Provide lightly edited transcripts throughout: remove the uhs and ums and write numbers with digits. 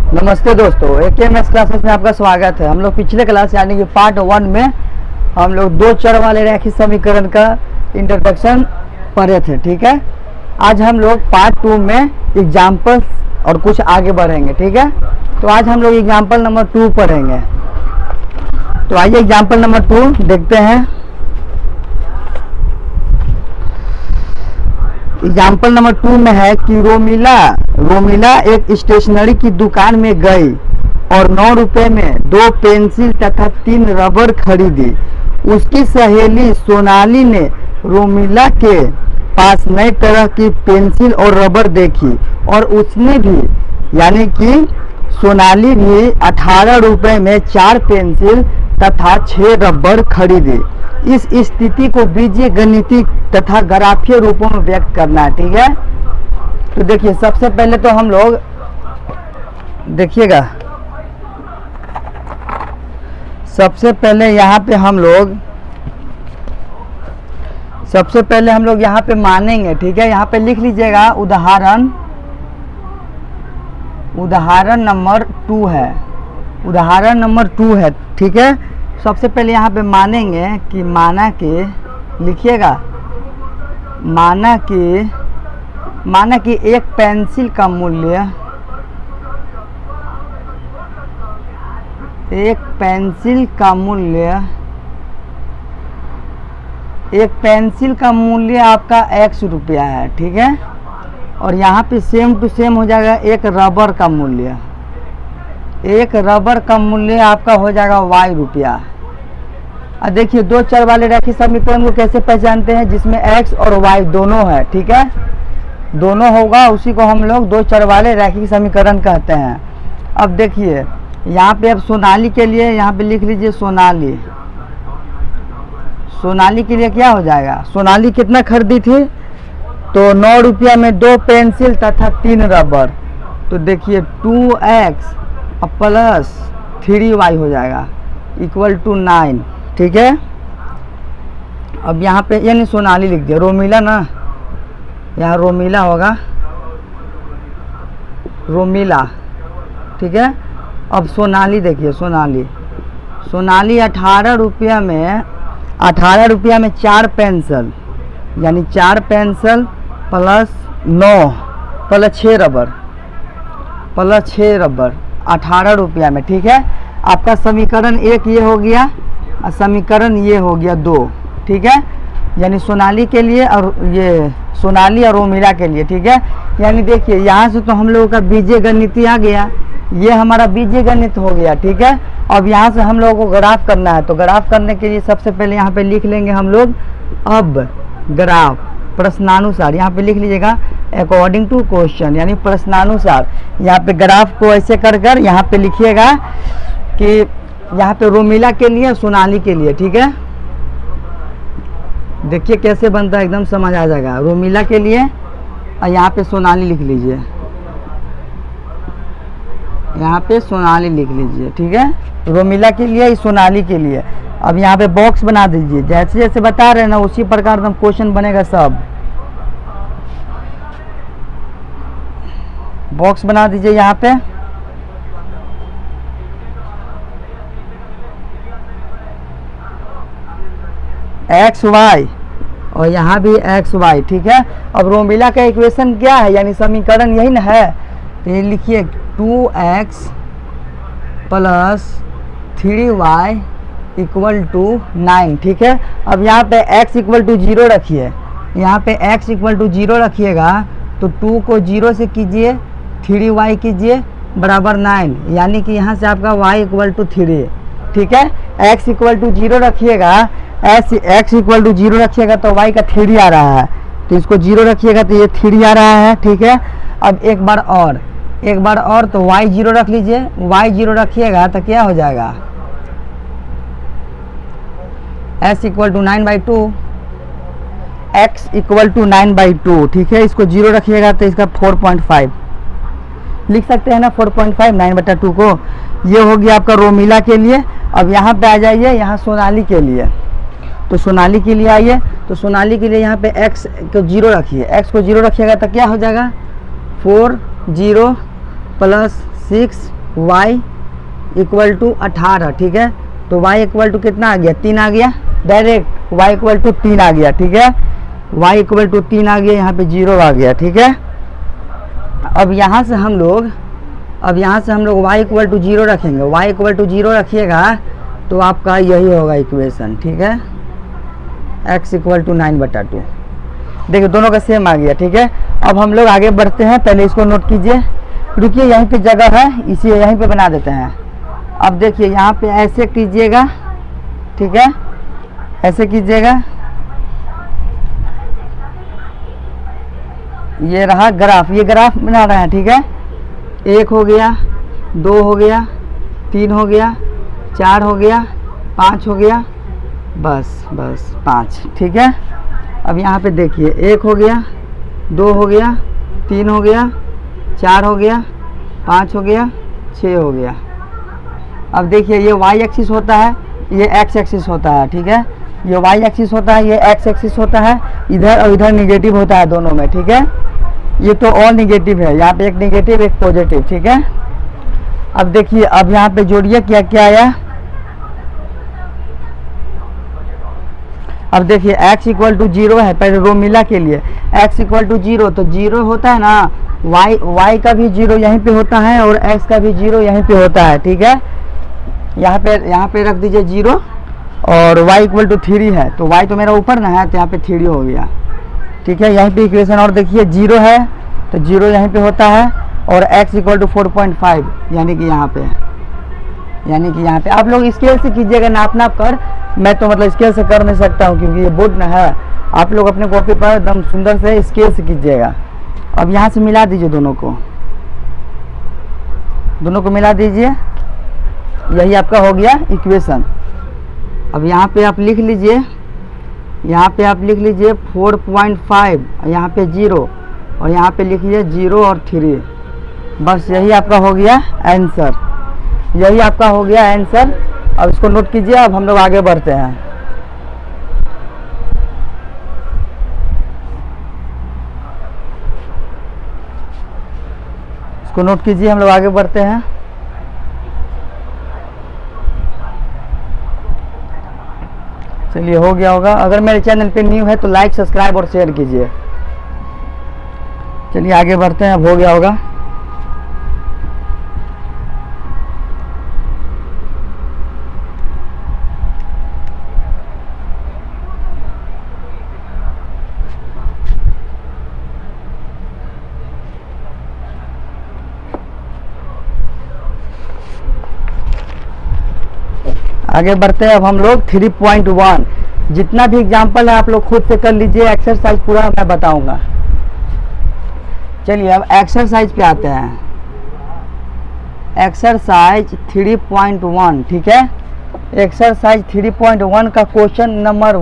नमस्ते दोस्तों, AKMS classes में आपका स्वागत है। हम लोग पिछले क्लास यानी कि पार्ट 1 में हम लोग दो चर वाले रैखिक समीकरण का इंट्रोडक्शन पढ़े थे। ठीक है, आज हम लोग पार्ट 2 में एग्जाम्पल और कुछ आगे बढ़ेंगे। ठीक है, तो आज हम लोग एग्जाम्पल नंबर 2 पढ़ेंगे। तो आइए एग्जाम्पल नंबर 2 देखते हैं। एग्जाम्पल नंबर 2 में है कि रोमिला एक स्टेशनरी की दुकान में गई और 9 रुपए में 2 पेंसिल तथा 3 रबर खरीदी। उसकी सहेली सोनाली ने रोमिला के पास नई तरह की पेंसिल और रबर देखी और उसने भी यानी कि सोनाली भी 18 रुपए में 4 पेंसिल तथा 6 रबर खरीदी। इस स्थिति को बीजीय गणितीय तथा ग्राफीय रूपों में व्यक्त करना है। ठीक है, तो देखिए सबसे पहले तो हम लोग देखिएगा, सबसे पहले यहाँ पे हम लोग यहाँ पे मानेंगे। ठीक है, यहाँ पे लिख लीजिएगा उदाहरण नंबर 2 है। उदाहरण नंबर 2 है। ठीक है, सबसे पहले यहाँ पे मानेंगे कि माना लिखिएगा माना कि एक पेंसिल का मूल्य आपका X रुपया है। ठीक है, और यहाँ पे सेम टू सेम हो जाएगा एक रबर का मूल्य आपका हो जाएगा Y रुपया। अब देखिए दो चर वाले रैखिक समीकरण को कैसे पहचानते हैं, जिसमें X और Y दोनों है। ठीक है, दोनों होगा, उसी को हम लोग दो चर वाले रैखिक समीकरण कहते हैं। अब देखिए यहाँ पे अब सोनाली के लिए यहाँ पे लिख लीजिए सोनाली के लिए क्या हो जाएगा, सोनाली कितना खरीदी थी, तो 9 रुपया में 2 पेंसिल तथा 3 रबर। तो देखिए 2X प्लस 3Y हो जाएगा इक्वल टू 9। ठीक है, अब यहाँ पे यानी सोनाली लिख दिया, रोमिला ना, यहाँ रोमिला होगा, रोमिला। ठीक है, अब सोनाली देखिए, सोनाली 18 रुपया में 4 पेंसिल यानी 4 पेंसिल प्लस 9 प्लस 6 रबर 18 रुपया में। ठीक है, आपका समीकरण 1 ये हो गया और समीकरण ये हो गया 2। ठीक है, यानी सोनाली के लिए और ये सोनाली और रोमिला के लिए। ठीक है, यानी देखिए यहाँ से तो हम लोगों का बीजीय गणित आ गया, ये हमारा बीजीय गणित हो गया। ठीक है, अब यहाँ से हम लोगों को ग्राफ करना है, तो ग्राफ करने के लिए सबसे पहले यहाँ पे लिख लेंगे हम लोग अब ग्राफ प्रश्नानुसार। यहाँ पे लिख लीजिएगा अकॉर्डिंग टू क्वेश्चन, यानी प्रश्नानुसार। यहाँ पे ग्राफ को ऐसे कर यहाँ पे लिखिएगा कि यहाँ पे रोमिला के लिए सोनाली के लिए। ठीक है, देखिए कैसे बनता है, एकदम समझ आ जाएगा। रोमिला के लिए और यहाँ पे सोनाली लिख लीजिए, यहाँ पे सोनाली लिख लीजिए। ठीक है, रोमिला के लिए, सोनाली के लिए। अब यहाँ पे बॉक्स बना दीजिए, जैसे जैसे बता रहे हैं ना उसी प्रकार एकदम क्वेश्चन बनेगा। सब बॉक्स बना दीजिए यहाँ पे। XY और यहाँ भी XY। ठीक है, अब रोमिला का इक्वेशन क्या है, यानी समीकरण यही ना है, तो ये लिखिए 2X plus 3Y equal to 9। ठीक है, अब यहाँ पे X इक्वल टू 0 रखिए, यहाँ पे X इक्वल टू 0 रखिएगा तो 2 को 0 से कीजिए, 3Y कीजिए बराबर 9, यानी कि यहाँ से आपका Y इक्वल टू 3। ठीक है, X इक्वल टू 0 रखिएगा, X इक्वल टू 0 रखिएगा तो Y का 3 आ रहा है, तो इसको 0 रखिएगा तो ये 3 आ रहा है। ठीक है, अब एक बार और तो Y 0 रख लीजिए, Y 0 रखिएगा तो क्या हो जाएगा, S equal to 9/2, X equal to 9/2। ठीक है, इसको 0 रखिएगा तो इसका 4.5 लिख सकते हैं ना, 4.5 9/2 को। ये हो गया आपका रोमिला के लिए। अब यहाँ पे आ जाइए, यहाँ सोनाली के लिए। तो सोनाली के लिए आइए, तो सोनाली के लिए यहाँ पे x को 0 रखिए, x को 0 रखिएगा तो क्या हो जाएगा 4 0 प्लस 6 y इक्वल टू 18, ठीक है। तो y इक्वल टू कितना आ गया, 3 आ गया, डायरेक्ट y इक्वल टू 3 आ गया, ठीक है। y इक्वल टू 3 आ गया, यहाँ पे 0 आ गया, ठीक है। अब यहाँ से हम लोग y इक्वल टू 0 रखेंगे, y इक्वल टू 0 रखिएगा तो आपका यही होगा इक्वेशन, ठीक है। x इक्वल टू 9/2, देखिए दोनों का सेम आ गया, ठीक है। अब हम लोग आगे बढ़ते हैं, पहले इसको नोट कीजिए, रुकिए यहीं पे जगह है, इसी यहीं पे बना देते हैं। अब देखिए यहाँ पे ऐसे कीजिएगा, ठीक है, ऐसे कीजिएगा, ये रहा ग्राफ, ये ग्राफ बना रहे हैं, ठीक है। 1 हो गया, 2 हो गया, 3 हो गया, 4 हो गया, 5 हो गया, बस 5, ठीक है। अब यहाँ पे देखिए 1 हो गया, 2 हो गया, 3 हो गया, 4 हो गया, 5 हो गया, 6 हो गया। अब देखिए ये y एक्सिस होता है, ये x एक्सिस होता है, ठीक है। ये y एक्सिस होता है, ये x एक्सिस होता है, इधर और इधर निगेटिव होता है दोनों में, ठीक है। ये तो ऑल निगेटिव है, यहाँ पे एक निगेटिव एक पॉजिटिव, ठीक है। अब देखिए अब यहाँ पे जोड़िए क्या क्या आया। अब देखिए x इक्वल टू 0 है, पहले रो मिला के लिए x इक्वल टू 0, तो 0 होता है ना, y का भी 0 यहीं पे होता है और x का भी 0 यहीं पे होता है, ठीक है। यहाँ पे रख दीजिए 0 और y इक्वल टू 3 है, तो y तो मेरा ऊपर ना है, तो यहाँ पे 3 हो गया, ठीक है। यहीं पे इक्वेशन और देखिए 0 है तो 0 यहीं पे होता है और x इक्वल टू 4.5, यानी कि यहाँ पे आप लोग स्केल से कीजिएगा, नाप कर, मैं तो मतलब स्केल से कर नहीं सकता हूँ क्योंकि ये बोर्ड ना है। आप लोग अपने कॉपी पर एकदम सुंदर से स्केल से कीजिएगा। अब यहाँ से मिला दीजिए, दोनों को मिला दीजिए, यही आपका हो गया इक्वेशन। अब यहाँ पे आप लिख लीजिए, 4.5, यहाँ पे 0 और यहाँ पे लिखिए 0 और 3, बस यही आपका हो गया आंसर, अब इसको नोट कीजिए। अब हम लोग आगे बढ़ते हैं, इसको नोट कीजिए, हम लोग आगे बढ़ते हैं। चलिए हो गया होगा। अगर मेरे चैनल पे न्यू है तो लाइक सब्सक्राइब और शेयर कीजिए। चलिए आगे बढ़ते हैं, अब हो गया होगा। आगे बढ़ते हैं अब हम लोग 3.1। जितना भी एग्जाम्पल है आप लोग खुद से कर लीजिए, एक्सरसाइज पूरा मैं बताऊंगा। चलिए अब एक्सरसाइज पे आते हैं, एक्सरसाइज 3.1, ठीक है। एक्सरसाइज 3.1 का क्वेश्चन नंबर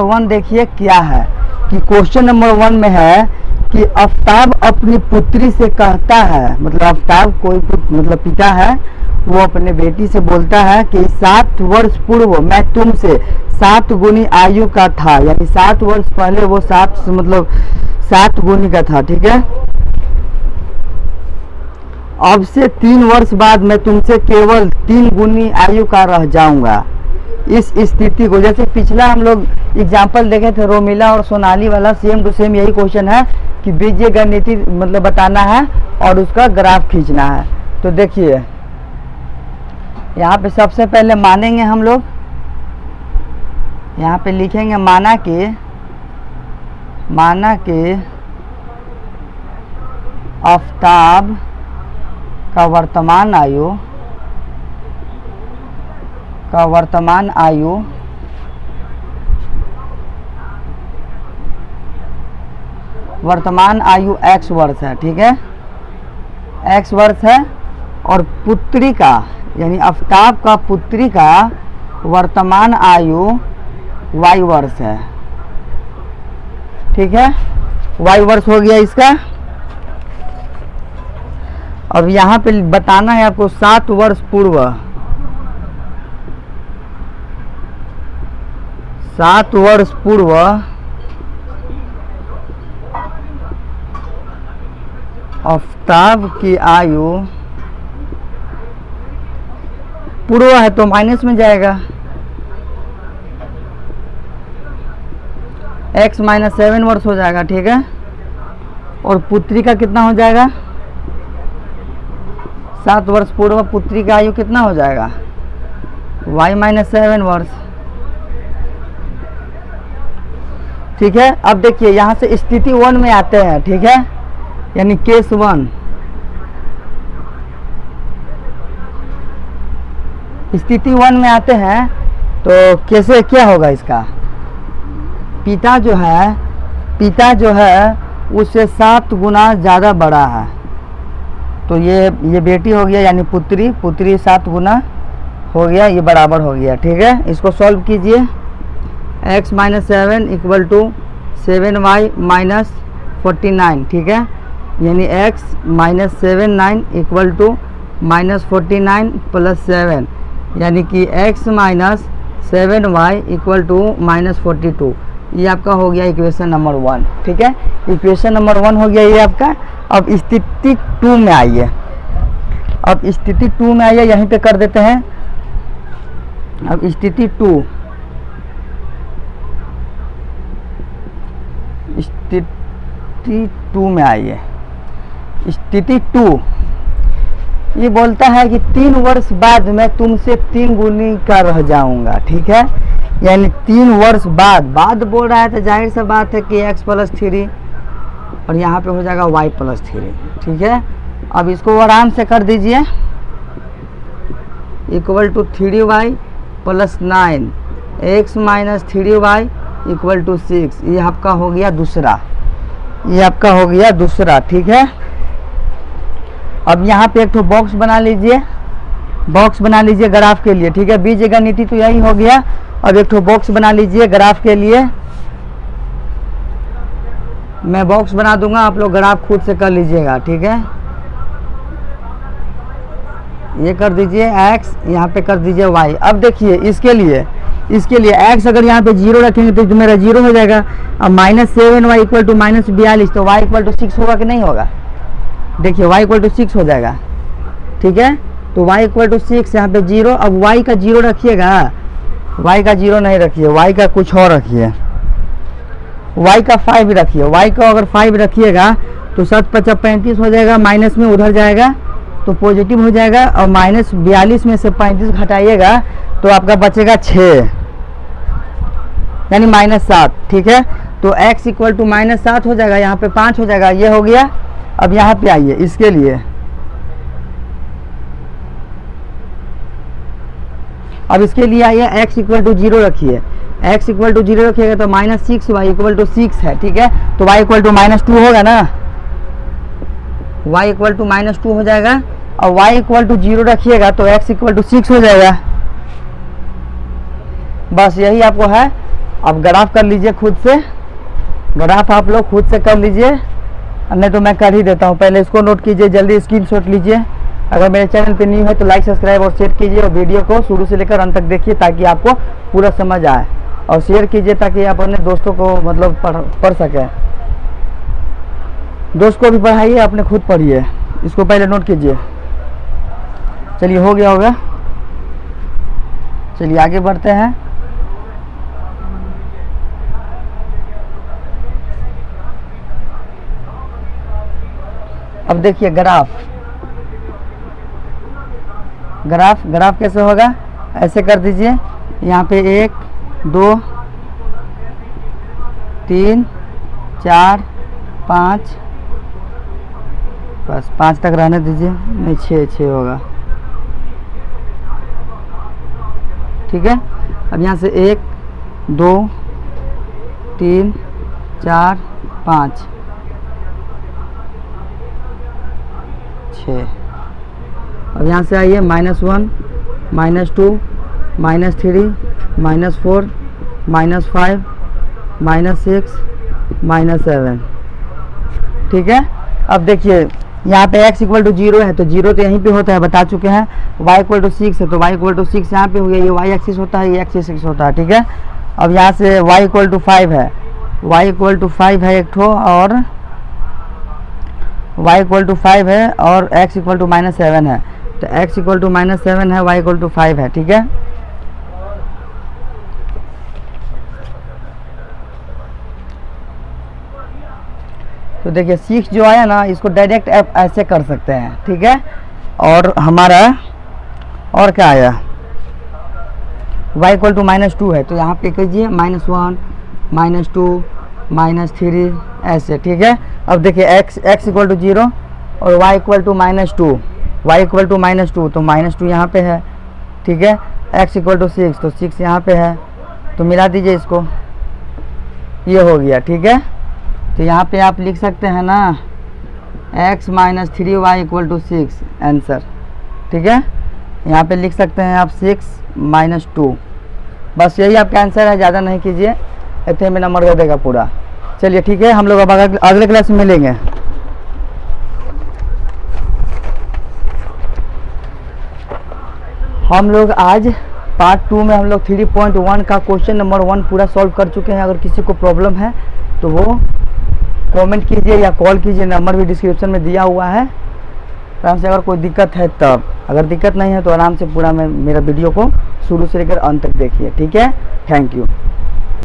1 देखिए क्या है कि क्वेश्चन नंबर 1 में है कि आफ्ताब अपनी पुत्री से कहता है, मतलब आफ्ताब कोई मतलब पिता है, वो अपने बेटी से बोलता है कि 7 वर्ष पूर्व मैं तुमसे 7 गुनी आयु का था, यानी 7 वर्ष पहले वो 7 गुनी का था, ठीक है। अब से 3 वर्ष बाद मैं तुमसे केवल 3 गुनी आयु का रह जाऊंगा। इस स्थिति को, जैसे पिछला हम लोग एग्जाम्पल देखे थे रोमिला और सोनाली वाला, सेम टू सेम यही क्वेश्चन है कि बीजीय गणितीय मतलब बताना है और उसका ग्राफ खींचना है। तो देखिए यहाँ पे सबसे पहले मानेंगे हम लोग, यहाँ पे लिखेंगे माना के आफ्ताब का वर्तमान आयु x वर्ष है, ठीक है, x वर्ष है। और पुत्री का यानी आफ्ताब का पुत्री का वर्तमान आयु y वर्ष है, ठीक है, y वर्ष हो गया इसका। अब यहाँ पे बताना है आपको 7 वर्ष पूर्व, 7 वर्ष पूर्व आफ्ताब की आयु पूर्व है तो माइनस में जाएगा, x माइनस 7 वर्ष हो जाएगा, ठीक है। और पुत्री का कितना हो जाएगा, 7 वर्ष पूर्व पुत्री का आयु कितना हो जाएगा, y माइनस 7 वर्ष, ठीक है। अब देखिए यहाँ से स्थिति 1 में आते हैं, ठीक है, यानी केस 1। स्थिति 1 में आते हैं तो कैसे क्या होगा इसका, पिता जो है उससे 7 गुना ज़्यादा बड़ा है, तो ये बेटी हो गया, यानी पुत्री 7 गुना हो गया, ये बराबर हो गया, ठीक है। इसको सॉल्व कीजिए, x minus 7 equal to 7y minus 49, ठीक है, यानी x minus 7 equal to minus 49 plus 7, यानी कि x minus 7y equal to minus 42। ये आपका हो गया इक्वेशन नंबर 1, ठीक है। इक्वेशन नंबर 1 हो गया ये आपका। अब स्थिति 2 में आइए, यहीं पे कर देते हैं। अब स्थिति 2 में आइए। स्थिति 2 ये बोलता है कि 3 वर्ष बाद मैं तुमसे 3 गुनी का रह जाऊंगा, ठीक है, यानी 3 वर्ष बाद बोल रहा है तो जाहिर सा बात है कि x प्लस 3 और यहाँ पे हो जाएगा y प्लस 3, ठीक है। अब इसको आराम से कर दीजिए, equal to 3y plus 9 x minus 3y equal to 6। ये आपका हो गया दूसरा, ठीक है। अब यहाँ पे एक तो बॉक्स बना लीजिए ग्राफ के लिए, ठीक है। बीजगणित तो यही हो गया। अब एक तो बॉक्स बना लीजिए ग्राफ के लिए, मैं बॉक्स बना दूंगा, आप लोग ग्राफ खुद से कर लीजिएगा, ठीक है। ये कर दीजिए x, यहाँ पे कर दीजिए y। अब देखिए इसके लिए x अगर यहाँ पे 0 रखेंगे तो मेरा 0 हो जाएगा। अब minus 7y equal to minus 42, तो y इक्वल टू 6 होगा कि नहीं होगा, देखिए y इक्वल टू 6 हो जाएगा, ठीक है। तो y इक्वल टू 6, यहाँ पे 0। अब y का 0 रखिएगा, y का 0 नहीं रखिए, y का कुछ और रखिए, y का 5 रखिए। y का अगर 5 रखिएगा तो 7×5 35 हो जाएगा, माइनस में उधर जाएगा तो पॉजिटिव हो जाएगा, और माइनस 42 में से 35 घटाइएगा तो आपका बचेगा 6, यानी माइनस 7, ठीक है। तो x इक्वल टू माइनस 7 हो जाएगा, यहाँ पे 5 हो जाएगा, ये हो गया। अब यहाँ पे आइए, इसके लिए आइए, x इक्वल टू 0 रखिए, x इक्वल टू 0 रखिएगा तो माइनस 6y इक्वल टू 6 है, ठीक है। तो y इक्वल टू माइनस 2 होगा ना, y इक्वल टू माइनस 2 हो जाएगा। और y इक्वल टू 0 रखिएगा तो x इक्वल टू 6 हो जाएगा, बस यही आपको है। अब ग्राफ कर लीजिए खुद से, ग्राफ आप लोग खुद से कर लीजिए, नहीं तो मैं कर ही देता हूँ। पहले इसको नोट कीजिए, जल्दी स्क्रीनशॉट लीजिए। अगर मेरे चैनल पे न्यू है तो लाइक, सब्सक्राइब और शेयर कीजिए, और वीडियो को शुरू से लेकर अंत तक देखिए ताकि आपको पूरा समझ आए, और शेयर कीजिए ताकि आप अपने दोस्तों को मतलब पढ़ सकें। दोस्त को भी पढ़ाइए, अपने खुद पढ़िए। इसको पहले नोट कीजिए। चलिए हो गया होगा, चलिए आगे बढ़ते हैं। अब देखिए ग्राफ कैसे होगा, ऐसे कर दीजिए। यहाँ पे 1 2 3 4 5, बस 5 तक रहने दीजिए, नहीं 6 होगा, ठीक है। अब यहाँ से 1 2 3 4 5 6। अब यहाँ से आइए, -1 -2 -3 -4 -5 -6 -7, ठीक है। अब देखिए यहाँ पे x इक्वल टू 0 है तो 0 तो यहीं पे होता है, बता चुके हैं। y इक्वल टू 6 है तो y इक्वल टू 6 यहाँ पे हो गया, ये y एक्सिस होता है, ये x एक्सिस होता है, ठीक है। अब यहाँ से y इक्वल टू 5 है, y इक्वल टू 5 है एक ठो, और y इक्वल टू 5 है और x इक्वल टू -7 है, तो x इक्वल टू -7 है, y इक्वल टू 5 है, ठीक है। तो देखिए 6 जो आया ना, इसको डायरेक्ट आप ऐसे कर सकते हैं, ठीक है। और हमारा और क्या आया, y इक्वल टू -2 है, तो यहाँ पे कीजिए -1 -2 -3 ऐसे, ठीक है। अब देखिए x इक्वल टू 0 और y equal to -2, y equal to -2, तो -2 यहाँ पे है, ठीक है। x इक्वल टू 6, तो 6 यहाँ पे है, तो मिला दीजिए इसको, ये हो गया, ठीक है। तो यहाँ पे आप लिख सकते हैं ना x - 3y equal to 6 answer, ठीक है। यहाँ पे लिख सकते हैं आप 6 - 2, बस यही आपका आंसर है, ज़्यादा नहीं कीजिए, इतने में नंबर दे देगा पूरा। चलिए ठीक है, हम लोग अब अगले क्लास में मिलेंगे। हम लोग आज पार्ट 2 में हम लोग 3.1 का क्वेश्चन नंबर 1 पूरा सॉल्व कर चुके हैं। अगर किसी को प्रॉब्लम है तो वो कमेंट कीजिए या कॉल कीजिए, नंबर भी डिस्क्रिप्शन में दिया हुआ है। आराम से अगर कोई दिक्कत है तब, अगर दिक्कत नहीं है तो आराम से पूरा मेरा वीडियो को शुरू से लेकर अंत तक देखिए, ठीक है। Thank you.